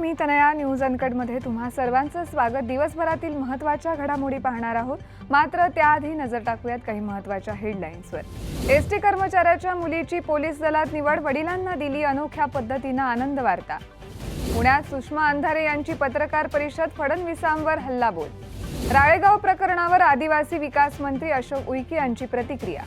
मी Tanaya. News अनकटमध्ये तुम्हा सर्वांचं स्वागत. दिवसभरातील महत्त्वाच्या घडामोडी पाहणार आहोत. मात्र त्याआधी नजर टाकूयात काही महत्त्वाच्या हेडलाईन्सवर. एसटी कर्मचाऱ्याच्या मुलीची पोलीस दलात निवड, वडिलांना दिली अनोख्या पद्धतीनं आनंद वार्ता. पुण्यात सुषमा अंधारे यांची पत्रकार परिषद, फडणवीसांवर हल्लाबोल. राळेगाव प्रकरणावर आदिवासी विकास मंत्री अशोक उईके यांची प्रतिक्रिया.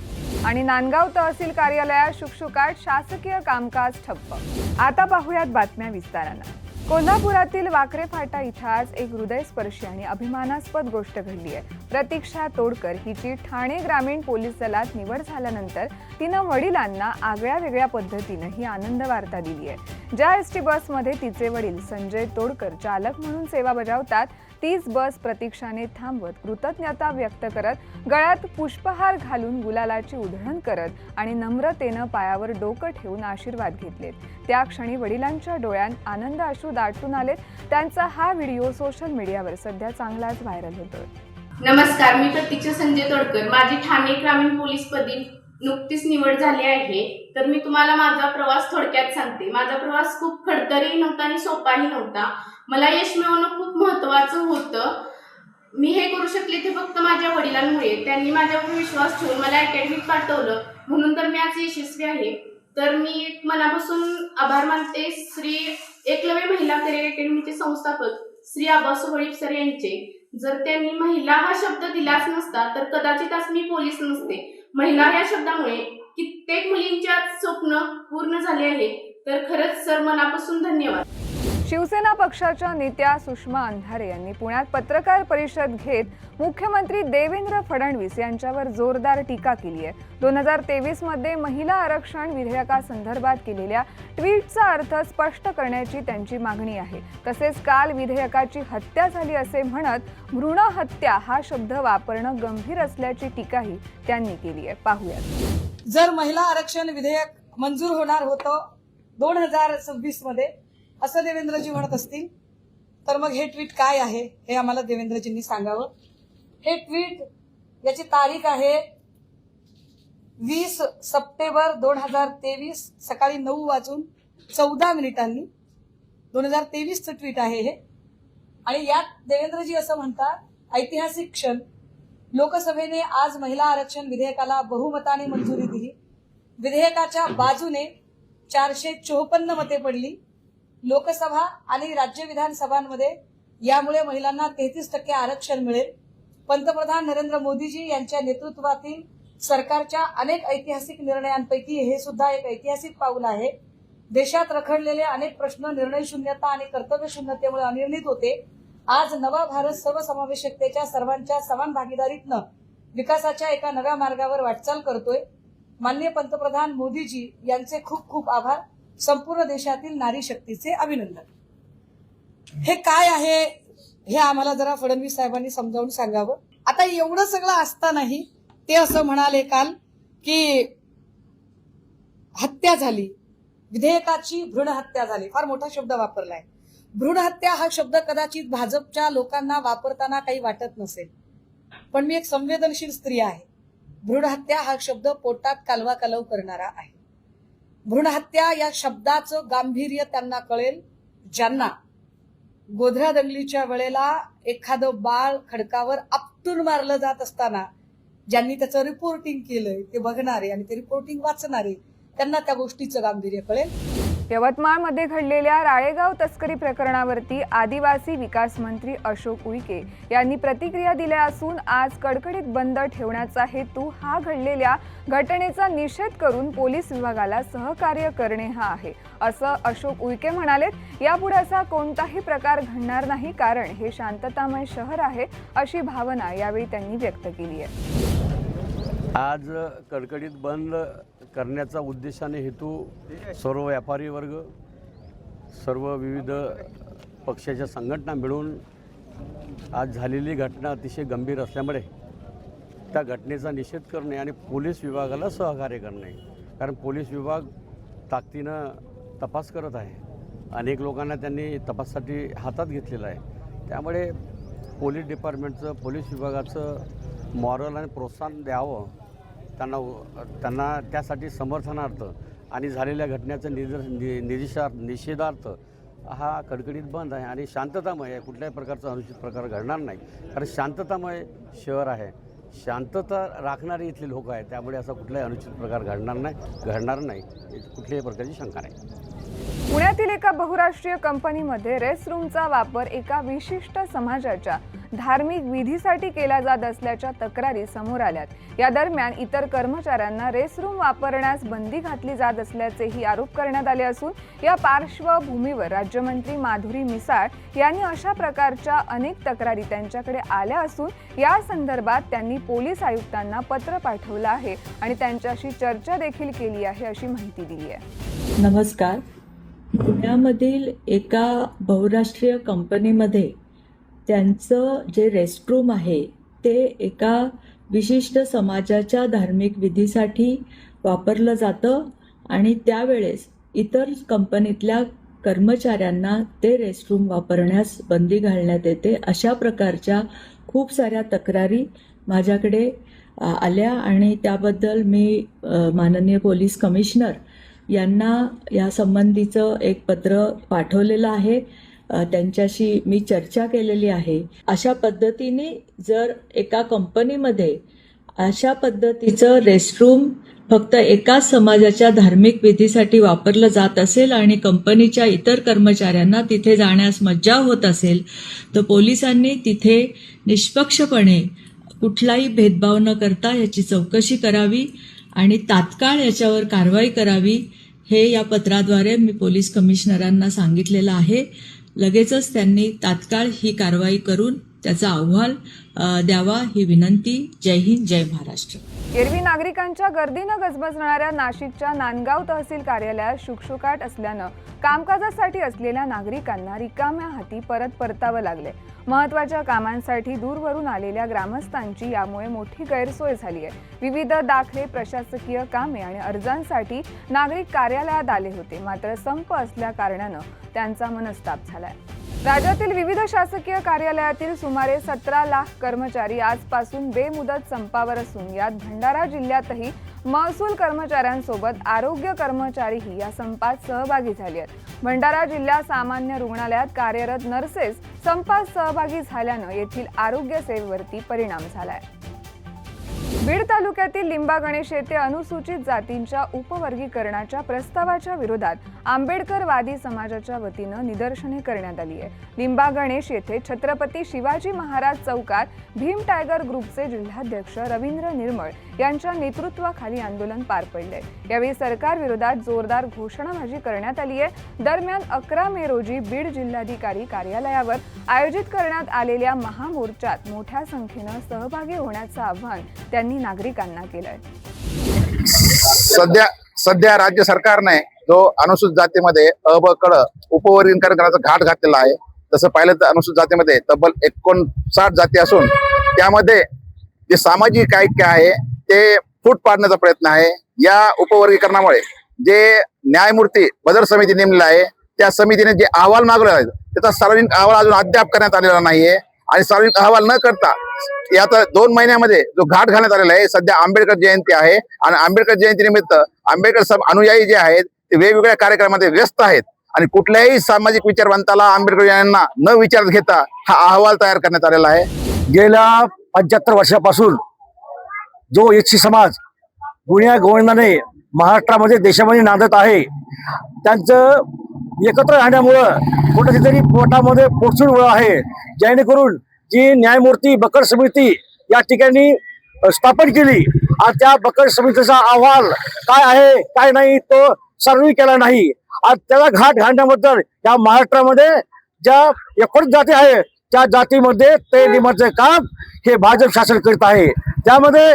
आणि नांदगाव तहसील कार्यालयात शुकशुकाट, शासकीय कामकाज ठप्प. आता पाहूयात बातम्या विस्तारानं. कोल्हापुरातील वाकरे फाटा इथं आज एक हृदयस्पर्शी आणि अभिमानास्पद गोष्ट घडली आहे. प्रतीक्षा तोडकर हिची ठाणे ग्रामीण पोलीस दलात निवड झाल्यानंतर तिनं वडिलांना आगळ्या वेगळ्या पद्धतीनं ही आनंद वार्ता दिली आहे. ज्या एसटी बसमध्ये तिचे वडील संजय तोडकर चालक म्हणून सेवा बजावतात, तीच बस प्रतीक्षाने थांबवत कृतज्ञता व्यक्त करत, गळ्यात पुष्पहार घालून गुलालाची उधळण करत आणि नम्रतेनं पायावर डोकं ठेवून आशीर्वाद घेतलेत. त्या क्षणी वडिलांच्या डोळ्यात आनंद अश्रू दाटून आलेत. त्यांचा हा व्हिडिओ सोशल मीडियावर सध्या चांगलाच व्हायरल होतोय. नमस्कार, मी प्रतीक्षा संजय तोडकर. माझी ठाणे ग्रामीण पोलीस पदी नुकतीच निवड झाली आहे. तर मी तुम्हाला माझा प्रवास थोडक्यात सांगते. माझा प्रवास खूप खडतरही नव्हता आणि सोपाही नव्हता. मला यश मिळवणं खूप महत्त्वाचं होतं. मी हे करू शकले ते फक्त माझ्या वडिलांमुळे. त्यांनी माझ्यावर विश्वास ठेवून मला अकॅडमीत पाठवलं, म्हणून तर मी आज यशस्वी आहे. तर मी मनापासून आभार मानते श्री एकलव्य महिला करिअर अकॅडमीचे संस्थापक श्री आबासो वळीप सर यांचे. जर त्यांनी महिला हा शब्द दिलाच नसता तर कदाचित आज मी पोलीस नसते. महिला या शब्दामुळे कित्येक मुलींच्या स्वप्न पूर्ण झाले आहे. तर खरंच सर, मनापासून धन्यवाद. शिवसेना पक्षाच्या नेत्या सुषमा अंधारे यांनी पुण्यात पत्रकार परिषद घेत मुख्यमंत्री देवेंद्र फडणवीस यांच्यावर जोरदार टीका केली आहे. 2023 मध्ये महिला आरक्षण विधेयकासंदर्भात केलेल्या ट्विटचा अर्थ स्पष्ट करण्याची त्यांची मागणी आहे. तसेच काल विधेयकाची हत्या झाली असे म्हणत भ्रूण हत्या हा शब्द वापरणं गंभीर असल्याची टीकाही त्यांनी केली आहे. पाहूयात. जर महिला आरक्षण विधेयक मंजूर होणार होतं 2026 मध्ये असं देवेंद्रजी म्हणत असतील, तर मग हे ट्विट काय आहे हे आम्हाला देवेंद्रजींनी सांगावं. हे ट्विट याची तारीख आहे 20 सप्टेंबर 2023 सकाळी 9:14 2023चं ट्विट आहे हे. आणि यात देवेंद्रजी असं म्हणतात, ऐतिहासिक क्षण, लोकसभेने आज महिला आरक्षण विधेयकाला बहुमताने मंजुरी दिली. विधेयकाच्या बाजूने 454 मते पडली. लोकसभा आणि राज्य विधानसभांमध्ये यामुळे महिलांना 33% आरक्षण मिळेल. पंतप्रधान नरेंद्र मोदीजी यांच्या नेतृत्वातील सरकारच्या अनेक ऐतिहासिक निर्णयांपैकी हे सुद्धा एक ऐतिहासिक पाऊल आहे. देशात रखडलेले अनेक प्रश्न निर्णय शून्यता आणि कर्तव्य शून्यतेमुळे अनिर्णित होते. आज नवा भारत सर्वसमावेशकतेच्या सर्वांच्या समान भागीदारीतनं विकासाच्या एका नव्या मार्गावर वाटचाल करतोय. माननीय पंतप्रधान मोदीजी यांचे खूप खूप आभार. संपूर्ण देशातील नारी शक्तीचे अभिनंदन. हे काय आहे हे आम्हाला जरा फडणवीस साहेबांनी समजावून सांगावं. आता एवढं सगळं असतानाही ते असं म्हणाले काल की हत्या झाली, विधेयकाची भ्रूण हत्या झाली. फार मोठा शब्द वापरलाय. भ्रूण हत्या हा शब्द कदाचित भाजपच्या लोकांना वापरताना काही वाटत नसेल, पण मी एक संवेदनशील स्त्री आहे. भ्रूण हत्या हा शब्द पोटात कालवा कालव करणारा आहे. भ्रूण हत्या या शब्दाचं गांभीर्य त्यांना कळेल ज्यांना गोधरा दंगलीच्या वेळेला एखादं बाळ खडकावर आपटून मारलं जात असताना ज्यांनी त्याचं रिपोर्टिंग केलंय ते बघणारे आणि ते रिपोर्टिंग वाचणारे, त्यांना त्या गोष्टीचं गांभीर्य कळेल. यवतमाळमध्ये घडलेल्या राळेगाव तस्करी प्रकरणावरती आदिवासी विकास मंत्री अशोक उईके यांनी प्रतिक्रिया दिल्या असून आज कडकडीत बंद ठेवण्याचा हेतू हा घडलेल्या घटनेचा निषेध करून पोलीस विभागाला सहकार्य करणे हा आहे, असं अशोक उईके म्हणाले. यापुढे असा कोणताही प्रकार घडणार नाही, कारण हे शांततामय शहर आहे, अशी भावना यावेळी त्यांनी व्यक्त केली आहे. आज कडकडीत बंद करण्याचा उद्देशाने हेतू सर्व व्यापारी वर्ग, सर्व विविध पक्षाच्या संघटना मिळून आज झालेली घटना अतिशय गंभीर असल्यामुळे त्या घटनेचा निषेध करणे आणि पोलीस विभागाला सहकार्य करणे. कारण पोलीस विभाग ताकदीनं तपास करत आहे. अनेक लोकांना त्यांनी तपासासाठी हातात घेतलेलं आहे. त्यामुळे पोलीस डिपार्टमेंटचं, पोलीस विभागाचं मॉरल आणि प्रोत्साहन द्यावं त्यांना त्यासाठी समर्थनार्थ आणि झालेल्या घटनेचं निषेधार्थ हा कडकडीत बंद आहे आणि शांततामय आहे. कुठल्याही प्रकारचा अनुचित प्रकार घडणार नाही, कारण शांततामय शहर आहे, शांतता राखणारे इथले लोक आहेत, त्यामुळे असा कुठलाही अनुचित प्रकार घडणार नाही याची कुठल्याही प्रकारची शंका नाही. पुण्यातील एका बहुराष्ट्रीय कंपनीमध्ये रेस्टरूमचा वापर एका विशिष्ट समाजाच्या धार्मिक विधीसाठी केला जात असल्याच्या तक्रारी समोर आल्यात. या दरम्यान इतर कर्मचाऱ्यांना रेस्टरूम वापरण्यास बंदी घातली जात असल्याचेही आरोप करण्यात आले असून या पार्श्वभूमीवर राज्यमंत्री माधुरी मिसाळ यांनी अशा प्रकारच्या अनेक तक्रारी त्यांच्याकडे आल्या असून या संदर्भात त्यांनी पोलीस आयुक्तांना पत्र पाठवलं आहे आणि त्यांच्याशी चर्चा देखील केली आहे अशी माहिती दिली आहे. नमस्कार. पुण्यामधील एका बहुराष्ट्रीय कंपनीमध्ये त्यांचं जे रेस्टरूम आहे ते एका विशिष्ट समाजाच्या धार्मिक विधीसाठी वापरलं जातं आणि त्यावेळेस इतर कंपनीतल्या कर्मचाऱ्यांना ते रेस्टरूम वापरण्यास बंदी घालण्यात येते. अशा प्रकारच्या खूप साऱ्या तक्रारी माझ्याकडे आल्या आणि त्याबद्दल मी माननीय पोलीस कमिशनर यांना या संबंधीचं एक पत्र पाठवलेलं आहे. त्यांच्याशी मी चर्चा केलेली आहे. अशा पद्धतीने जर एका कंपनीमध्ये अशा पद्धतीचं रेस्टरूम फक्त एकाच समाजाच्या धार्मिक विधीसाठी वापरलं जात असेल आणि कंपनीच्या इतर कर्मचाऱ्यांना तिथे जाण्यास मज्जाव होत असेल तर पोलिसांनी तिथे निष्पक्षपणे कुठलाही भेदभाव न करता याची चौकशी करावी आणि तात्काळ याच्यावर कारवाई करावी, हे या पत्राद्वारे मी पोलीस कमिशनरांना सांगितलेलं आहे. लगेचच त्यांनी तात्काळ ही कारवाई करून त्याचा अहवाल द्यावा ही विनंती. जय हिंद, जय महाराष्ट्र. एरवी नागरिकांच्या गर्दीनं गजबजणाऱ्या नाशिकच्या नांदगाव तहसील कार्यालयात शुकशुकाट असल्यानं कामकाजासाठी असलेल्या नागरिकांना रिकाम्या हाती परत परतावं लागले. महत्त्वाच्या कामांसाठी दूरवरून आलेल्या ग्रामस्थांची यामुळे मोठी गैरसोय झाली आहे. विविध दाखले, प्रशासकीय कामे आणि अर्जांसाठी नागरिक कार्यालयात आले होते, मात्र संप असल्या कारणानं त्यांचा मनस्ताप झालाय. राज्यातील विविध शासकीय कार्यालयातील सुमारे 17 लाख कर्मचारी आजपासून बेमुदत संपावर असून यात भंडारा जिल्ह्यातही महसूल कर्मचाऱ्यांसोबत आरोग्य कर्मचारीही या संपात सहभागी झाले आहेत. भंडारा जिल्हा सामान्य रुग्णालयात कार्यरत नर्सेस संपात सहभागी झाल्यानं येथील आरोग्य सेवेवरती परिणाम झालाय. बीड तालुक्यातील लिंबागणेश येथे अनुसूचित जातींच्या उपवर्गीकरणाच्या प्रस्तावाच्या विरोधात आंबेडकरवादी समाजाच्या वतीनं निदर्शने करण्यात आली आहे. लिंबागणेश येथे छत्रपती शिवाजी महाराज चौकात भीम टायगर ग्रुपचे जिल्हाध्यक्ष रवींद्र निर्मळ यांच्या नेतृत्वाखाली आंदोलन पार पडले. यावेळी सरकार विरोधात जोरदार घोषणाबाजी करण्यात आली आहे. दरम्यान 11 मे रोजी बीड जिल्हाधिकारी कार्यालयावर आयोजित करण्यात आलेल्या महामोर्चात मोठ्या संख्येनं सहभागी होण्याचं आवाहन त्यांनी नागरिकांना केलंय. सध्या राज्य सरकारने जो अनुसूचित जातीमध्ये अ ब क उपवर्गीकरण करण्याचा घाट घातलेला आहे. तसं पाहिलं तर अनुसूचित जातीमध्ये तब्बल 59 जाती असून त्यामध्ये जे सामाजिक ऐक्य आहे ते फूट पाडण्याचा प्रयत्न आहे. या उपवर्गीकरणामुळे जे न्यायमूर्ती बदर समिती नेमलेला आहे त्या समितीने जे अहवाल मागवले आहेत त्याचा सार्वजनिक अहवाल अजून अद्याप करण्यात आलेला नाहीये आणि सार्वजनिक अहवाल न करता आता 2 महिन्यामध्ये जो घाट घालण्यात आलेला आहे. सध्या आंबेडकर जयंती आहे आणि आंबेडकर जयंतीनिमित्त आंबेडकर अनुयायी जे आहेत ते वेगवेगळ्या कार्यक्रमामध्ये व्यस्त आहेत आणि कुठल्याही सामाजिक विचारवंताला आंबेडकर यांना न विचारात घेता हा अहवाल तयार करण्यात आलेला आहे. गेल्या 75 वर्षापासून जो एचसी समाज गुण्या गोविंदाने महाराष्ट्रामध्ये देशामध्ये नांदत आहे त्यांचं एकत्र राहण्यामुळं कुठेतरी पोटामध्ये पोचून आहे. जेणेकरून जी न्यायमूर्ती बकर समिती या ठिकाणी स्थापन केली आणि त्या बकर समितीचा अहवाल काय आहे काय नाही तो सर्वे केला नाही. आज त्याला घाट घालण्याबद्दल या महाराष्ट्रामध्ये ज्या 19 जाती आहे त्या जातीमध्ये ते निमण्याचे काम हे भाजप शासन करीत आहे. त्यामध्ये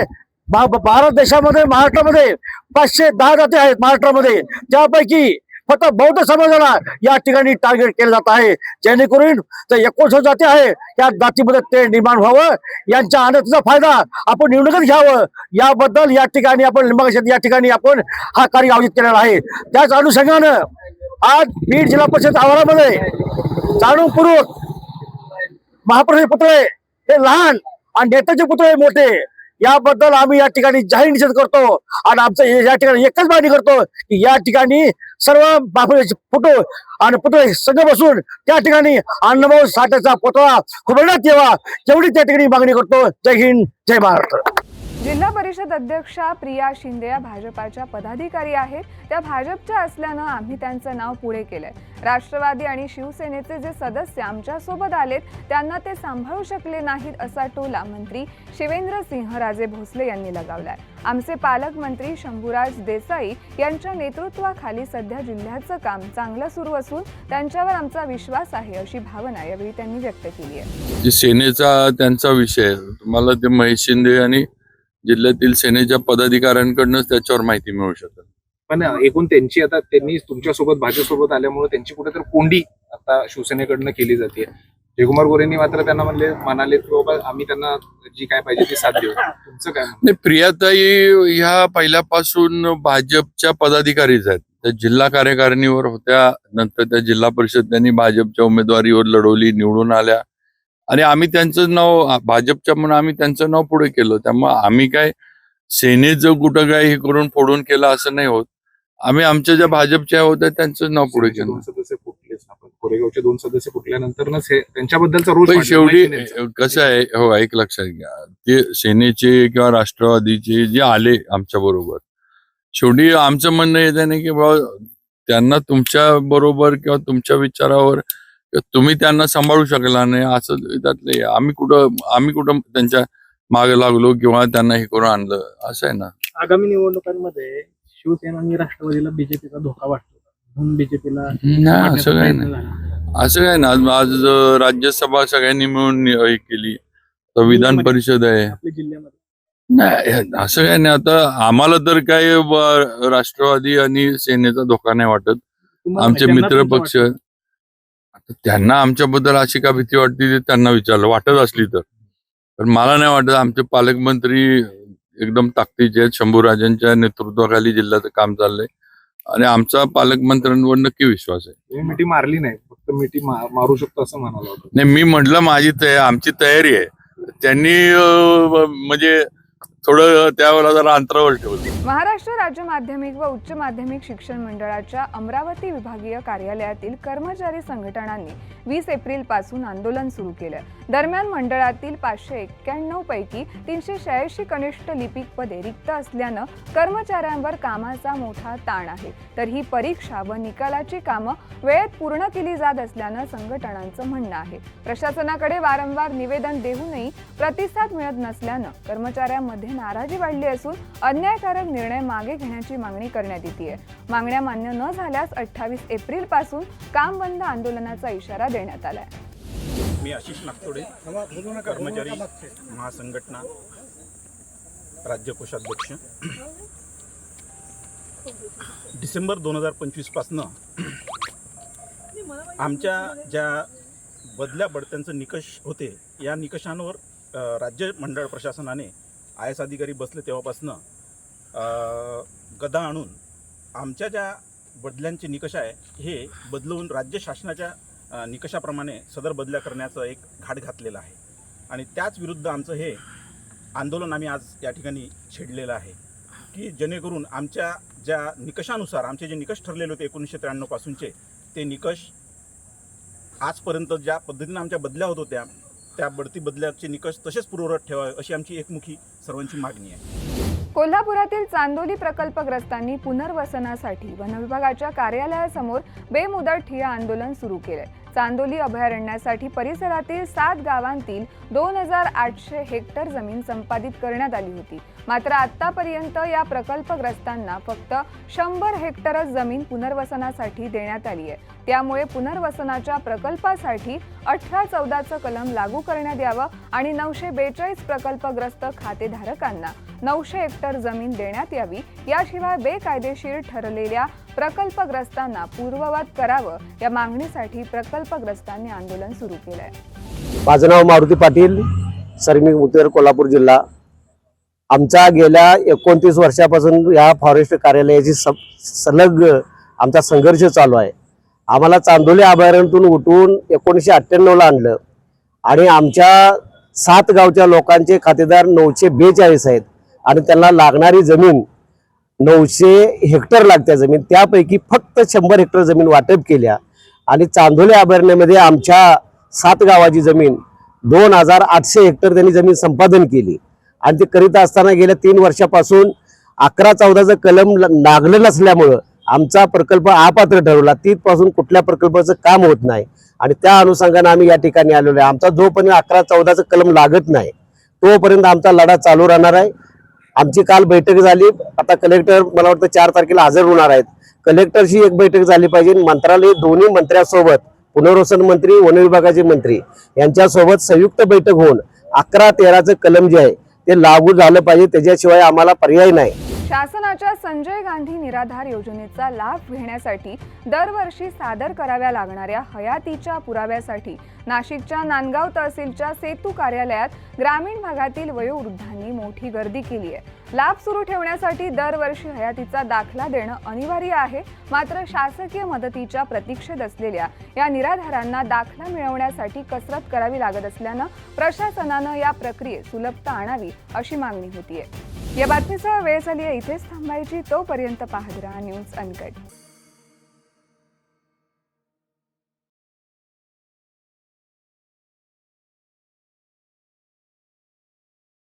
भारत देशामध्ये महाराष्ट्रामध्ये 510 जाती आहेत. महाराष्ट्रामध्ये त्यापैकी फक्त बौद्ध समाजाला या ठिकाणी टार्गेट केलं जात आहे. जेणेकरून ते 19 जाती आहे त्या जातीमध्ये ते निर्माण व्हावं, यांच्या अनेकचा फायदा आपण निवडणुकीत घ्यावं याबद्दल या ठिकाणी आपण लिंबागणेश या ठिकाणी आपण हा कार्य आयोजित केलेला आहे. त्याच अनुषंगानं आज बीड जिल्हा परिषद आवारामध्ये जाणूनपूर्वक महापुरुष पुतळे हे लहान आणि नेत्याचे पुतळे मोठे याबद्दल आम्ही या ठिकाणी जाहीर निषेध करतो आणि आमचं या ठिकाणी एकच मागणी करतो की या ठिकाणी सर्व बापूचे फोटो आणि पुतळे सगळं बसून त्या ठिकाणी अण्णाभाऊ साठेचा पुतळा उभारण्यात यावा एवढी त्या ठिकाणी मागणी करतो. जय हिंद, जय महाराष्ट्र. जिल्हा परिषद अध्यक्षा प्रिया शिंदे या भाजपाच्या पदाधिकारी आहेत. त्या भाजपच्या असल्यानं आम्ही त्यांचं नाव पुढे केलंय. राष्ट्रवादी आणि शिवसेनेचे जे सदस्य आमच्या सोबत आलेत त्यांना ते सांभाळू शकले नाहीत असा टोला मंत्री शिवेंद्रसिंहराजे भोसले यांनी लगावलाय. आमचे पालकमंत्री शंभूराज देसाई यांच्या नेतृत्वाखाली सध्या जिल्ह्याचं काम चांगलं सुरू असून त्यांच्यावर आमचा विश्वास आहे अशी भावना यावेळी त्यांनी व्यक्त केली आहे. जे सेनेचा त्यांचा विषय तुम्हाला ते महेश शिंदे आणि जिल्ह्यातील सेनेच्या पदाधिकाऱ्यांकडूनच त्याच्यावर माहिती मिळू शकेल. पण एकूण त्यांची आता त्यांनी तुमच्यासोबत भाजपसोबत आल्यामुळे त्यांची कुठेतरी कोंडी आता शिवसेनेकडनं केली जाते. जयकुमार गोरेंनी मात्र त्यांना म्हणाले की बाबा आम्ही त्यांना जी काय पाहिजे ती साथ देऊ. तुमचं काय? नाही, प्रियाताई ह्या पहिल्यापासून भाजपच्या पदाधिकारीच आहेत. त्या जिल्हा कार्यकारिणीवर होत्या, नंतर त्या जिल्हा परिषद त्यांनी भाजपच्या उमेदवारीवर लढवली, निवडून आल्या आणि आम्ही त्यांचं नाव भाजपच्या म्हणून आम्ही त्यांचं नाव पुढे केलं. त्यामुळे आम्ही काय सेनेचं कुठं काय हे करून फोडून केलं असं नाही होत. आम्ही आमच्या ज्या भाजपच्या होत्या त्यांचं नाव पुढे केलं. 2 सदस्य फुटलेच आपण कोरेगावचे 2 सदस्य फुटल्यानंतरच हे त्यांच्याबद्दलचा रोष पण शेवटी कसं आहे, हो एक लक्षात घ्या, ते सेनेचे किंवा राष्ट्रवादीचे जे आले आमच्या बरोबर, शेवटी आमचं म्हणणं येत नाही की बाबा त्यांना तुमच्या बरोबर किंवा तुमच्या विचारावर तुम्ही त्यांना सांभाळू शकला नाही असं त्यातले आम्ही कुठं त्यांच्या मागे लागलो किंवा त्यांना हे करून आणलं असं आहे ना. आगामी निवडणुकांमध्ये शिवसेना आणि राष्ट्रवादीला बीजेपीचा धोका वाटतो म्हणून बीजेपीला नाही असं काय नाही, असं काय ना. आज राज्यसभा सगळ्यांनी मिळून हे केली, तर विधान परिषद आहे आपल्या जिल्ह्यामध्ये. नाही असं काय नाही. आता आम्हाला तर काय राष्ट्रवादी आणि सेनेचा धोका नाही वाटत. आमचे मित्र पक्ष त्यांना आमच्याबद्दल अशी का भीती वाटते ते त्यांना विचारलं, वाटत असली तर. पण मला नाही वाटत. आमचे पालकमंत्री एकदम ताकदीचे आहेत. शंभूराजांच्या नेतृत्वाखाली जिल्ह्याचं काम चाललंय आणि आमचा पालकमंत्र्यांवर नक्की विश्वास आहे. मिठी मारली नाही, फक्त मिठी मारू शकतो असं म्हणाला होतं. नाही, मी म्हटलं आमची तयारी आहे. त्यांनी म्हणजे थोडं त्यावेळेला जरा अंतरावर ठेवलं. महाराष्ट्र राज्य माध्यमिक व उच्च माध्यमिक शिक्षण मंडळाच्या अमरावती विभागीय कार्यालयातील कर्मचारी संघटनांनी 20 एप्रिल पासून आंदोलन सुरू केलं. दरम्यान मंडळातील 591 पैकी 386 कनिष्ठ लिपिक पदे रिक्त असल्यानं कर्मचाऱ्यांवर कामाचा मोठा ताण आहे. तर ही परीक्षा व निकालाची कामं वेळेत पूर्ण केली जात असल्यानं संघटनांचं म्हणणं आहे. प्रशासनाकडे वारंवार निवेदन देऊनही प्रतिसाद मिळत नसल्यानं कर्मचाऱ्यांमध्ये नाराजी वाढली असून अन्यायकारक निर्णय मागे घेण्याची मागणी करण्यात येते. मागण्या मान्य न झाल्यास 28 एप्रिल पासून काम बंद आंदोलनाचा इशारा देण्यात आलाय. मी आशिष नागतोडे, कर्मचारी महासंघटना राज्य कोषाध्यक्ष. डिसेंबर 2025 पासून आमच्या ज्या बदल्या बढत्यांचे निकष होते या निकषांवर राज्य मंडळ प्रशासनाने IAS अधिकारी बसले तेव्हापासून गदा आणून आमच्या ज्या बदल्यांचे निकष आहे हे बदलवून राज्य शासनाच्या निकषाप्रमाणे सदर बदल्या करण्याचं एक घाट घातलेला आहे. आणि त्याच विरुद्ध आमचं हे आंदोलन आम्ही आज या ठिकाणी छेडलेलं आहे की जेणेकरून आमच्या ज्या निकषानुसार आमचे जे निकष ठरलेले होते 1993 पासूनचे ते निकष आजपर्यंत ज्या पद्धतीने आमच्या बदल्या होत होत्या त्या बढती बदल्याचे निकष तसेच पूर्ववत ठेवावे अशी आमची एकमुखी सर्वांची मागणी आहे. कोल्हापुरातील चांदोली प्रकल्पग्रस्तांनी पुनर्वसनासाठी वनविभागाच्या कार्यालयासमोर बेमुदत ठिय्या आंदोलन सुरू केले. चांदोली अभयारण्यासाठी परिसरातील 7 गावांतील 2800 हेक्टर जमीन संपादित करण्यात आली होती. मात्र आतापर्यंत या प्रकल्पग्रस्तांना फक्त 100 हेक्टरच जमीन पुनर्वसनासाठी देण्यात आली आहे. त्यामुळे पुनर्वसनाच्या प्रकल्पासाठी 1814चं कलम लागू करण्यात यावं आणि 942 प्रकल्पग्रस्त खातेधारकांना 900 हेक्टर जमीन देण्यात यावी. याशिवाय बेकायदेशीर ठरलेल्या प्रकल्पग्रस्तांना पूर्ववत करावं या मागणीसाठी प्रकल्पग्रस्तांनी आंदोलन सुरू केलंय. माझं नाव मारुती पाटील, सरमिक मुतेर, कोल्हापूर जिल्हा. आमचा गेल्या 29 वर्षापासून या फॉरेस्ट कार्यालयाची सलग आमचा संघर्ष चालू आहे. आम्हाला चांदोली अभयारण्यातून उठवून 1998ला आणलं आणि आमच्या 7 गावच्या लोकांचे खातेदार 942 आहेत आणि त्यांना लागणारी जमीन 900 हेक्टर लागते जमीन, त्यापैकी फक्त 100 हेक्टर जमीन वाटप केल्या आणि चांदोली अभयारण्यामध्ये आमच्या 7 गावाची जमीन 2800 हेक्टर त्यांनी जमीन संपादन केली आणि ते करीत असताना गेल्या 3 वर्षापासून 11-14चं कलम लागलं नसल्यामुळं आमचा प्रकल्प अपात्र ठरवला. तिथपासून कुठल्या प्रकल्पाचं काम होत नाही आणि त्या अनुषंगाने आम्ही या ठिकाणी आलेलो आहे. आमचा जोपर्यंत 11-14चं कलम लागत नाही तोपर्यंत आमचा लढा चालू राहणार आहे. आमची काल बैठक झाली, आता कलेक्टर मला वाटतं 4 तारखेला हजर होणार आहेत. कलेक्टरशी एक बैठक झाली पाहिजे, मंत्रालय दोन्ही मंत्र्यांसोबत पुनर्वसन मंत्री, वन विभागाचे मंत्री यांच्यासोबत संयुक्त बैठक होऊन 11-13चं कलम जे आहे ते लागू झालं पाहिजे, त्याच्याशिवाय आम्हाला पर्याय नाही. शासनाच्या संजय गांधी निराधार योजनेचा लाभ घेण्यासाठी दरवर्षी सादर कराव्या लागणाऱ्या हयातीच्या पुराव्यासाठी नाशिकच्या नांदगाव तहसीलच्या सेतू कार्यालयात ग्रामीण भागातील वयोवृद्धांनी मोठी गर्दी केली आहे. लाभ सुरू ठेवण्यासाठी दरवर्षी हयातीचा दाखला देणं अनिवार्य आहे. मात्र शासकीय मदतीच्या प्रतीक्षेत असलेल्या या निराधारांना दाखला मिळवण्यासाठी कसरत करावी लागत असल्यानं प्रशासनानं या प्रक्रियेत सुलभता आणावी अशी मागणी होतीये. या बातमीसह वेळ झाली आहे इथेच थांबायची. तोपर्यंत पाहत राहा न्यूज अनकट.